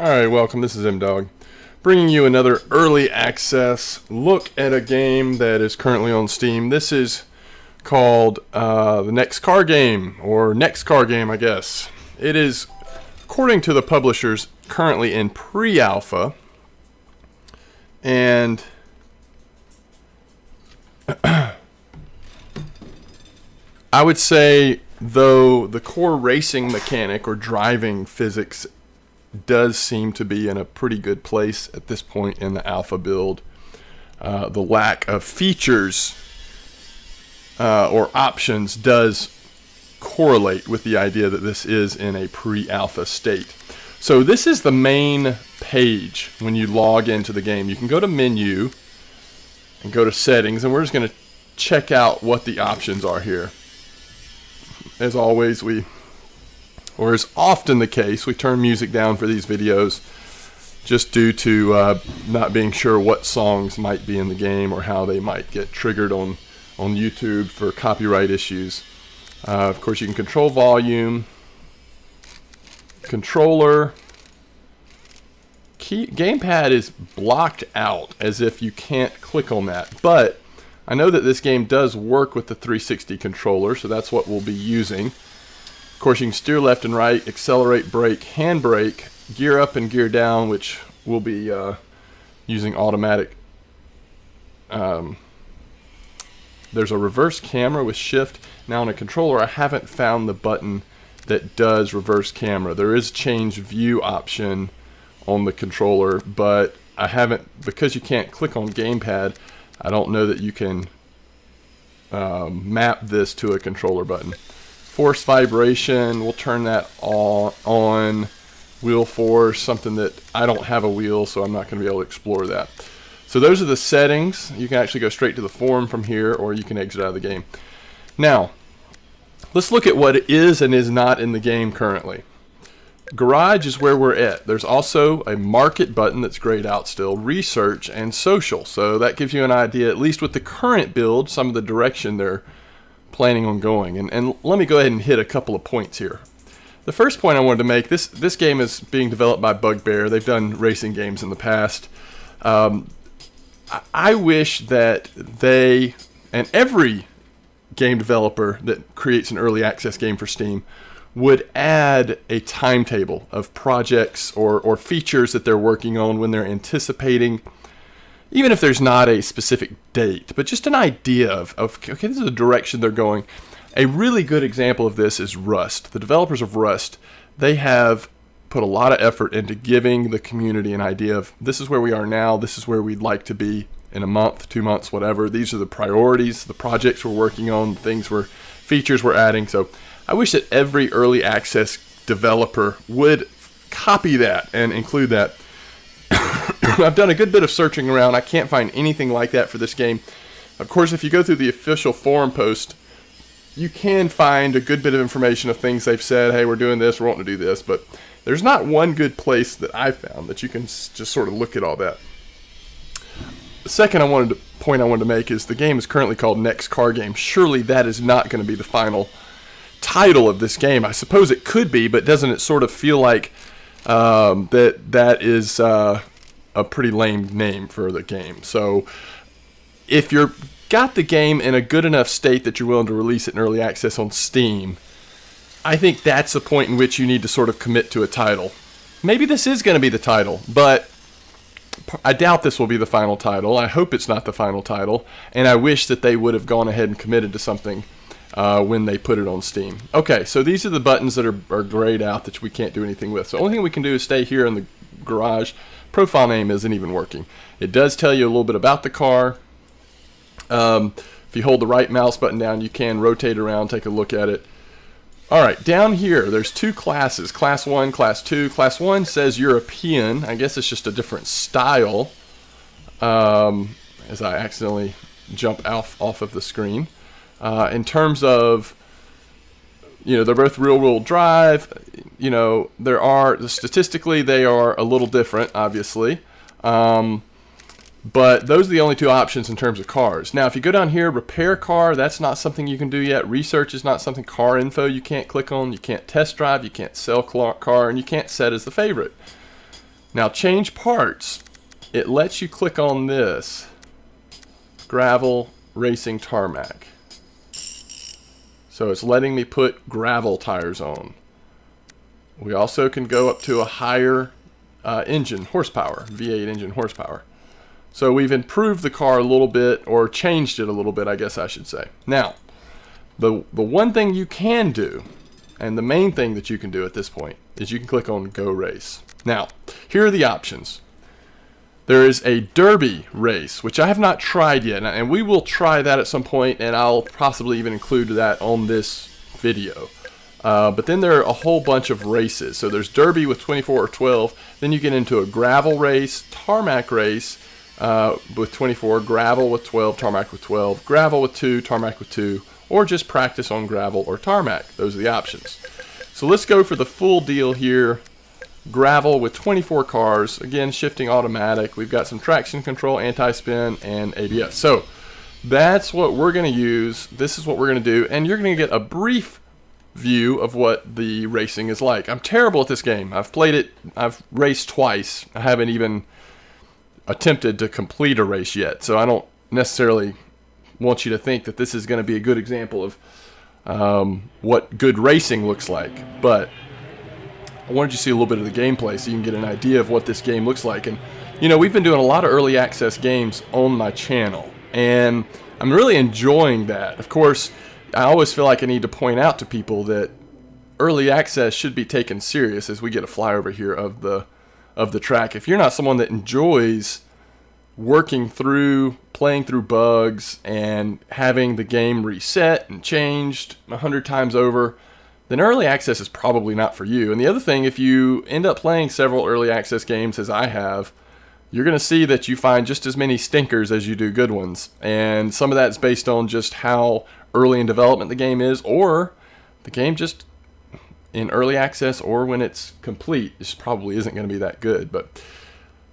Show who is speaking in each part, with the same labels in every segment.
Speaker 1: Alright, welcome. This is M-Dog, bringing you another early access look at a game that is currently on Steam. This is called the Next Car Game, or Next Car Game, I guess. It is, according to the publishers, currently in pre-alpha, and I would say, though the core racing mechanic or driving physics does seem to be in a pretty good place at this point in the alpha build, the lack of features or options does correlate with the idea that this is in a pre-alpha state. So this is the main page when you log into the game. You can go to menu and go to settings, and we're just going to check out what the options are here. As always, or is often the case, we turn music down for these videos just due to not being sure what songs might be in the game or how they might get triggered on YouTube for copyright issues. Of course, you can control volume, controller. Gamepad is blocked out as if you can't click on that, but I know that this game does work with the 360 controller, so that's what we'll be using. Of course, you can steer left and right, accelerate, brake, handbrake, gear up and gear down, which we'll be using automatic. There's a reverse camera with shift. Now on a controller, I haven't found the button that does reverse camera. There is change view option on the controller, but I haven't, because you can't click on gamepad, I don't know that you can map this to a controller button. Force vibration, we'll turn that on. Wheel force, something that I don't have a wheel, so I'm not going to be able to explore that. So those are the settings. You can actually go straight to the forum from here, or you can exit out of the game. Now, let's look at what is and is not in the game currently. Garage is where we're at. There's also a market button that's grayed out still, research, and social. So that gives you an idea, at least with the current build, some of the direction they're planning on going. And let me go ahead and hit a couple of points here. The first point I wanted to make, this game is being developed by Bugbear. They've done racing games in the past. I wish that they, and every game developer that creates an early access game for Steam, would add a timetable of projects or features that they're working on when they're anticipating, even if there's not a specific date, but just an idea of okay, this is the direction they're going. A really good example of this is Rust. The developers of Rust, they have put a lot of effort into giving the community an idea of this is where we are now, this is where we'd like to be in a month, 2 months, whatever. These are the priorities, the projects we're working on, features we're adding. So I wish that every early access developer would copy that and include that. I've done a good bit of searching around. I can't find anything like that for this game. Of course, if you go through the official forum post, you can find a good bit of information of things they've said. Hey, we're doing this, we're wanting to do this. But there's not one good place that I found that you can just sort of look at all that. The second point I wanted to make is the game is currently called Next Car Game. Surely that is not going to be the final title of this game. I suppose it could be, but doesn't it sort of feel like that is a pretty lame name for the game? So if you're got the game in a good enough state that you're willing to release it in early access on Steam, I think that's the point in which you need to sort of commit to a title. Maybe this is going to be the title, but I doubt this will be the final title. I hope it's not the final title, and I wish that they would have gone ahead and committed to something when they put it on Steam. Okay, so these are the buttons that are grayed out that we can't do anything with. So the only thing we can do is stay here in the garage. Profile name isn't even working. It does tell you a little bit about the car. If you hold the right mouse button down, you can rotate around, take a look at it. Alright, down here, there's two classes, Class 1, Class 2. Class 1 says European. I guess it's just a different style, as I accidentally jump off of the screen. In terms of, they're both rear-wheel drive. Statistically, they are a little different, obviously. But those are the only two options in terms of cars. Now, if you go down here, repair car, that's not something you can do yet. Research is not something. Car info you can't click on. You can't test drive. You can't sell car, and you can't set as the favorite. Now change parts. It lets you click on this. Gravel Racing Tarmac. So it's letting me put gravel tires on. We also can go up to a higher engine horsepower, V8 engine horsepower. So we've improved the car a little bit, or changed it a little bit, I guess I should say. Now, the one thing you can do, and the main thing that you can do at this point, is you can click on Go Race. Now, here are the options. There is a derby race, which I have not tried yet, and we will try that at some point, and I'll possibly even include that on this video. But then there are a whole bunch of races. So there's derby with 24 or 12, then you get into a gravel race, tarmac race, with 24, gravel with 12, tarmac with 12, gravel with 2, tarmac with 2, or just practice on gravel or tarmac. Those are the options. So let's go for the full deal here. Gravel with 24 cars, again shifting automatic. We've got some traction control, anti-spin, and ABS. So that's what we're going to use. This is what we're going to do, and you're going to get a brief view of what the racing is like. I'm terrible at this game. I've played it, I've raced twice. I haven't even attempted to complete a race yet, so I don't necessarily want you to think that this is going to be a good example of what good racing looks like, but I wanted you to see a little bit of the gameplay so you can get an idea of what this game looks like. And you know, we've been doing a lot of early access games on my channel, and I'm really enjoying that. Of course, I always feel like I need to point out to people that early access should be taken serious, as we get a flyover here of the track. If you're not someone that enjoys working through, playing through bugs, and having the game reset and changed 100 times over, then early access is probably not for you. And the other thing, if you end up playing several early access games as I have, you're going to see that you find just as many stinkers as you do good ones. And some of that is based on just how early in development the game is, or the game just in early access or when it's complete, this probably isn't going to be that good. But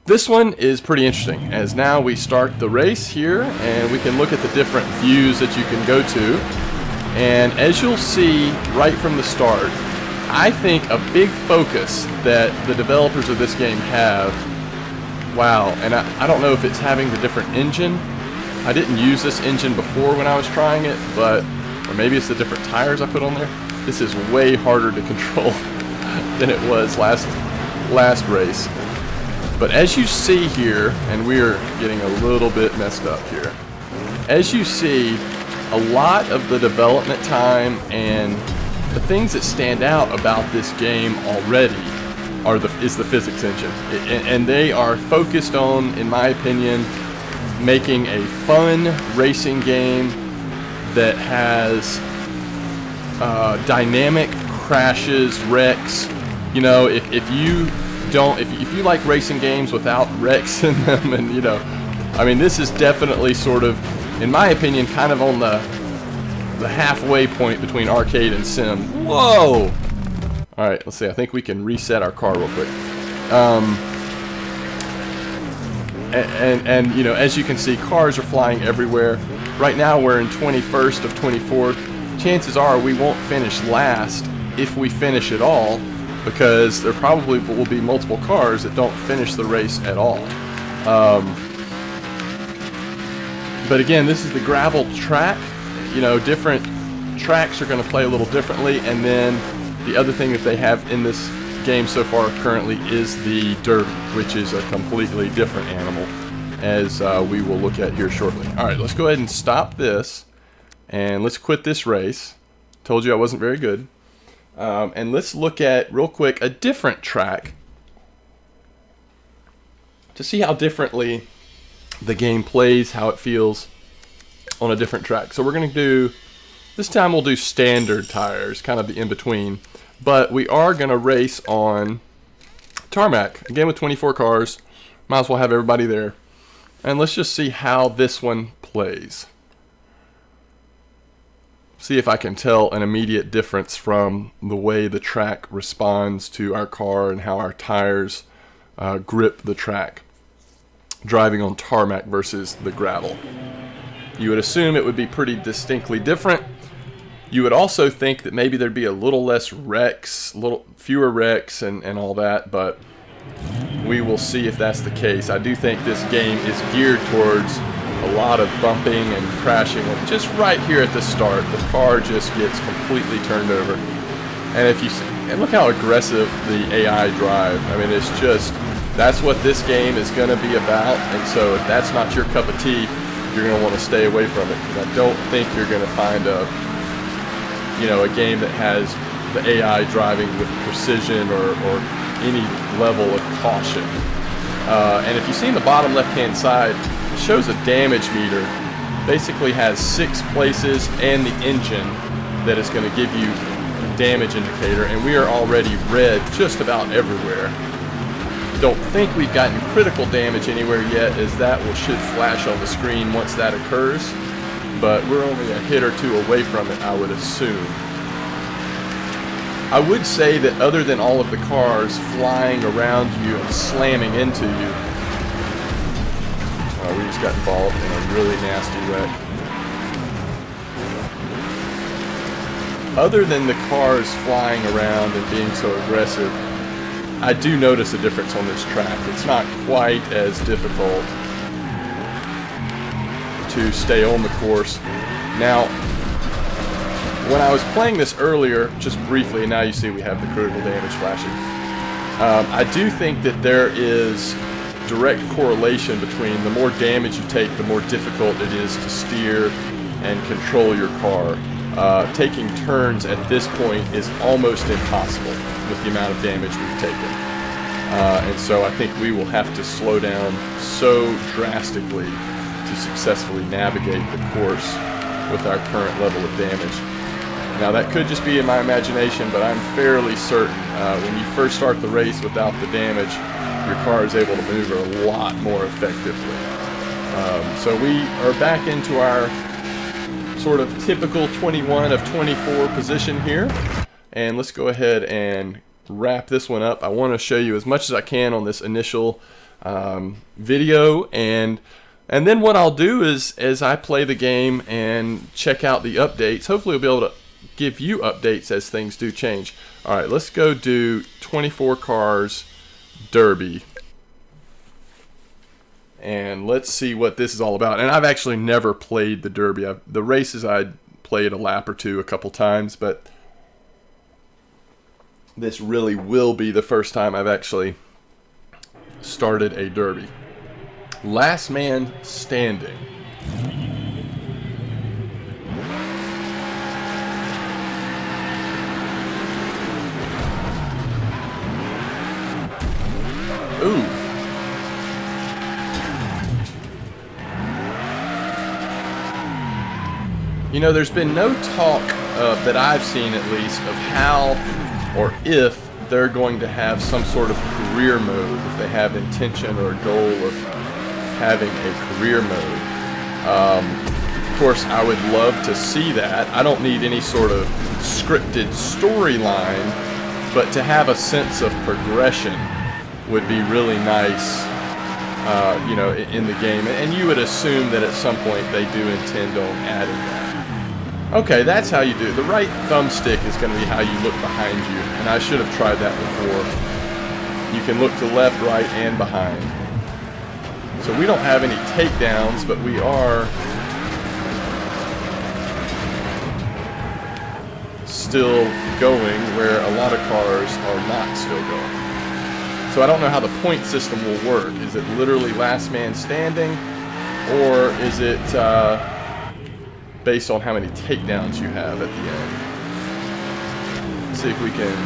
Speaker 1: this one is pretty interesting, as now we start the race here and we can look at the different views that you can go to. And as you'll see right from the start, I think a big focus that the developers of this game have, wow, and I don't know if it's having the different engine. I didn't use this engine before when I was trying it, but, or maybe it's the different tires I put on there. This is way harder to control than it was last race. But as you see here, and we're getting a little bit messed up here, as you see, a lot of the development time and the things that stand out about this game already is the physics engine. And they are focused on, in my opinion, making a fun racing game that has dynamic crashes, wrecks. You know, if you like racing games without wrecks in them, and you know, I mean, this is definitely sort of, in my opinion, kind of on the halfway point between arcade and sim. Whoa! All right, let's see. I think we can reset our car real quick. And you know, as you can see, cars are flying everywhere. Right now we're in 21st of 24th. Chances are we won't finish last if we finish at all, because there probably will be multiple cars that don't finish the race at all. But again, this is the gravel track. You know, different tracks are going to play a little differently. And then the other thing that they have in this game so far currently is the derby, which is a completely different animal, as we will look at here shortly. All right, let's go ahead and stop this, and let's quit this race. Told you I wasn't very good. And let's look at, real quick, a different track to see how differently the game plays, how it feels on a different track. So we're going to do, this time we'll do standard tires, kind of the in-between. But we are going to race on tarmac, again with 24 cars. Might as well have everybody there. And let's just see how this one plays. See if I can tell an immediate difference from the way the track responds to our car and how our tires grip the track, driving on tarmac versus the gravel. You would assume it would be pretty distinctly different. You would also think that maybe there'd be a little less wrecks, fewer wrecks and all that, but we will see if that's the case. I do think this game is geared towards a lot of bumping and crashing. And just right here at the start, the car just gets completely turned over. And if you see, and look how aggressive the AI drive. I mean, it's just, that's what this game is going to be about. And so if that's not your cup of tea, you're going to want to stay away from it, because I don't think you're going to find a game that has the AI driving with precision or any level of caution. And if you see in the bottom left-hand side, it shows a damage meter. Basically has 6 places and the engine that is going to give you a damage indicator, and we are already red just about everywhere. Don't think we've gotten critical damage anywhere yet, as that should flash on the screen once that occurs, but we're only a hit or two away from it, I would assume. I would say that other than all of the cars flying around you and slamming into you, we just got involved in a really nasty wreck. Other than the cars flying around and being so aggressive, I do notice a difference on this track. It's not quite as difficult to stay on the course. Now, when I was playing this earlier, just briefly, and now you see we have the critical damage flashing, I do think that there is direct correlation between the more damage you take, the more difficult it is to steer and control your car. Taking turns at this point is almost impossible with the amount of damage we've taken. And so I think we will have to slow down so drastically to successfully navigate the course with our current level of damage. Now that could just be in my imagination, but I'm fairly certain when you first start the race without the damage, your car is able to maneuver a lot more effectively. So we are back into our sort of typical 21 of 24 position here, and let's go ahead and wrap this one up. I want to show you as much as I can on this initial video, and then what I'll do is, as I play the game and check out the updates, hopefully we'll be able to give you updates as things do change. Alright, let's go do 24 cars derby, and let's see what this is all about. And I've actually never played the derby. The races I played a lap or two a couple times, but this really will be the first time I've actually started a derby. Last man standing. Ooh. You know, there's been no talk, that I've seen at least, of how or if they're going to have some sort of career mode, if they have intention or goal of having a career mode. Of course, I would love to see that. I don't need any sort of scripted storyline, but to have a sense of progression would be really nice, in the game. And you would assume that at some point they do intend on adding that. Okay, that's how you do it. The right thumbstick is going to be how you look behind you, and I should have tried that before. You can look to left, right, and behind. So we don't have any takedowns, but we are still going where a lot of cars are not still going. So I don't know how the point system will work. Is it literally last man standing, or is it based on how many takedowns you have at the end? Let's see if we can.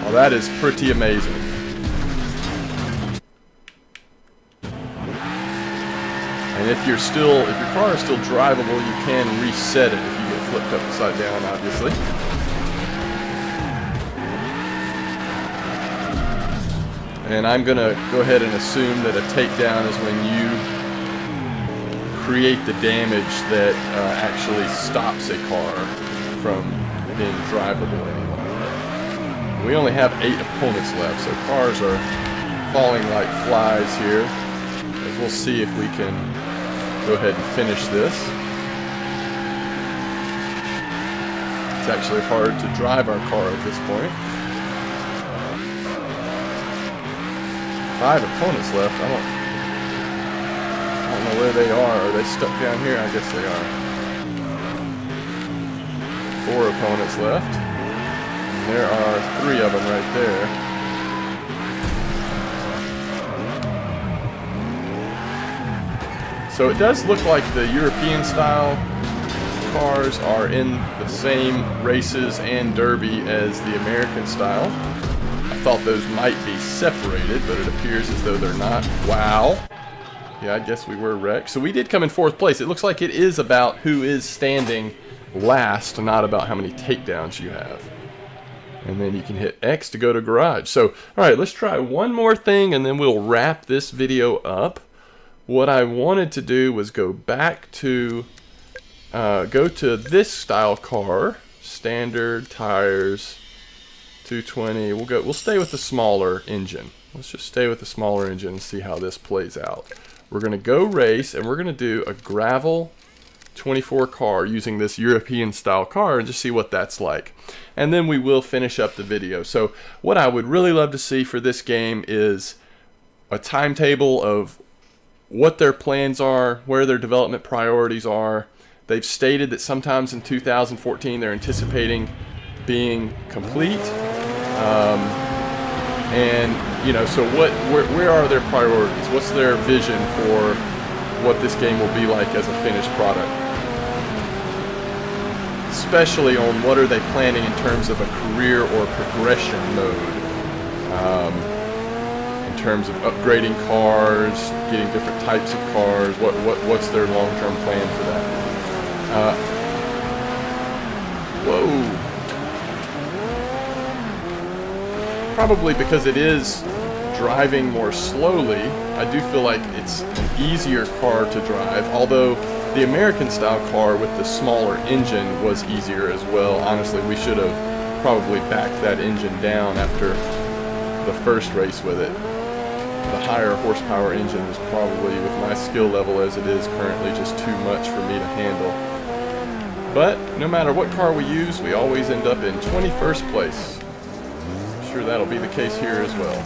Speaker 1: Well, that is pretty amazing. And if your car is still drivable, you can reset it if you get flipped upside down, obviously. And I'm going to go ahead and assume that a takedown is when you create the damage that actually stops a car from being drivable anymore. We only have 8 opponents left, so cars are falling like flies here. As we'll see if we can go ahead and finish this. It's actually hard to drive our car at this point. 5 opponents left. I don't know where they are. Are they stuck down here? I guess they are. 4 opponents left. There are 3 of them right there. So it does look like the European style cars are in the same races and derby as the American style. I thought those might be separated, but it appears as though they're not. Wow. Yeah, I guess we were wrecked. So we did come in 4th place. It looks like it is about who is standing last, not about how many takedowns you have. And then you can hit X to go to garage. So, all right, let's try one more thing and then we'll wrap this video up. What I wanted to do was go back to, go to this style car, standard tires, 220. We'll stay with the smaller engine. Let's just stay with the smaller engine and see how this plays out. We're gonna go race and we're gonna do a gravel 24 car using this European style car and just see what that's like. And then we will finish up the video. So what I would really love to see for this game is a timetable of what their plans are, where their development priorities are. They've stated that sometimes in 2014 they're anticipating being complete. And you know, so where are their priorities? What's their vision for what this game will be like as a finished product? Especially on what are they planning in terms of a career or progression mode. In terms of upgrading cars, getting different types of cars, what's their long-term plan for that? Whoa. Probably because it is driving more slowly, I do feel like it's an easier car to drive, although the American style car with the smaller engine was easier as well. Honestly, we should have probably backed that engine down after the first race with it. The higher horsepower engine was probably, with my skill level as it is currently, just too much for me to handle. But no matter what car we use, we always end up in 21st place. I'm sure that'll be the case here as well.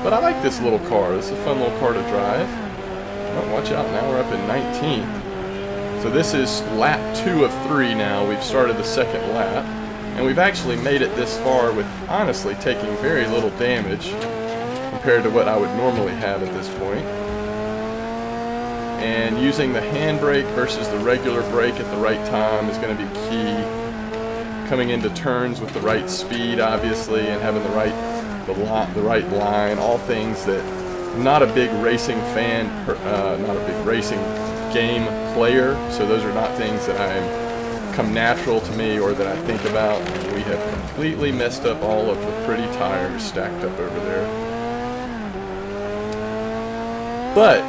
Speaker 1: But I like this little car. This is a fun little car to drive. Oh, watch out, now we're up in 19th. So this is lap 2 of 3 now. We've started the second lap. And we've actually made it this far with, honestly, taking very little damage compared to what I would normally have at this point. And using the handbrake versus the regular brake at the right time is going to be key. Coming into turns with the right speed, obviously, and having the right line, all things that I'm not a big racing fan, not a big racing game player, so those are not things that come natural to me or that I think about. And we have completely messed up all of the pretty tires stacked up over there. But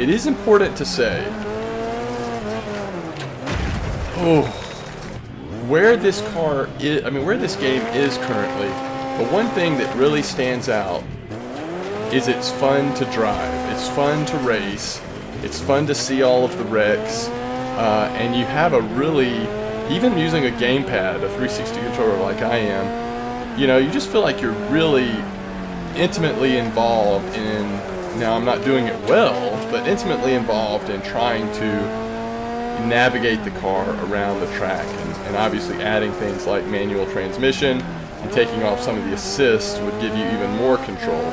Speaker 1: it is important to say, where this car is, where this game is currently, the one thing that really stands out is it's fun to drive. It's fun to race. It's fun to see all of the wrecks. And you have a really, even using a gamepad, a 360 controller like I am, you know, you just feel like you're really intimately involved in, now I'm not doing it well, but intimately involved in trying to navigate the car around the track, and obviously adding things like manual transmission and taking off some of the assists would give you even more control.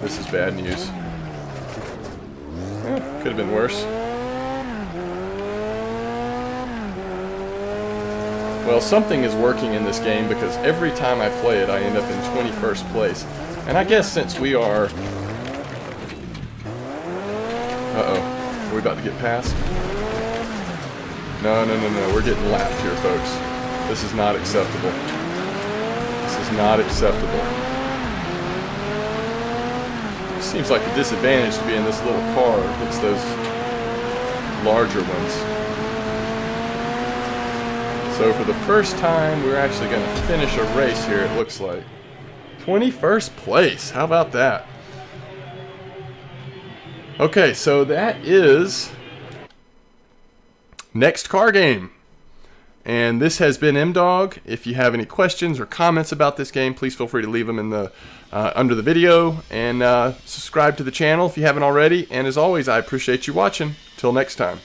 Speaker 1: This is bad news. Could have been worse. Well, something is working in this game because every time I play it, I end up in 21st place. And I guess since we are... Uh-oh. Are we about to get past? No. We're getting lapped here, folks. This is not acceptable. This is not acceptable. It seems like a disadvantage to be in this little car against those larger ones. So for the first time, we're actually going to finish a race here, it looks like. 21st place. How about that? Okay, so that is next car game. And this has been M-Dog. If you have any questions or comments about this game, please feel free to leave them in the under the video, and subscribe to the channel if you haven't already. And as always, I appreciate you watching. Till next time.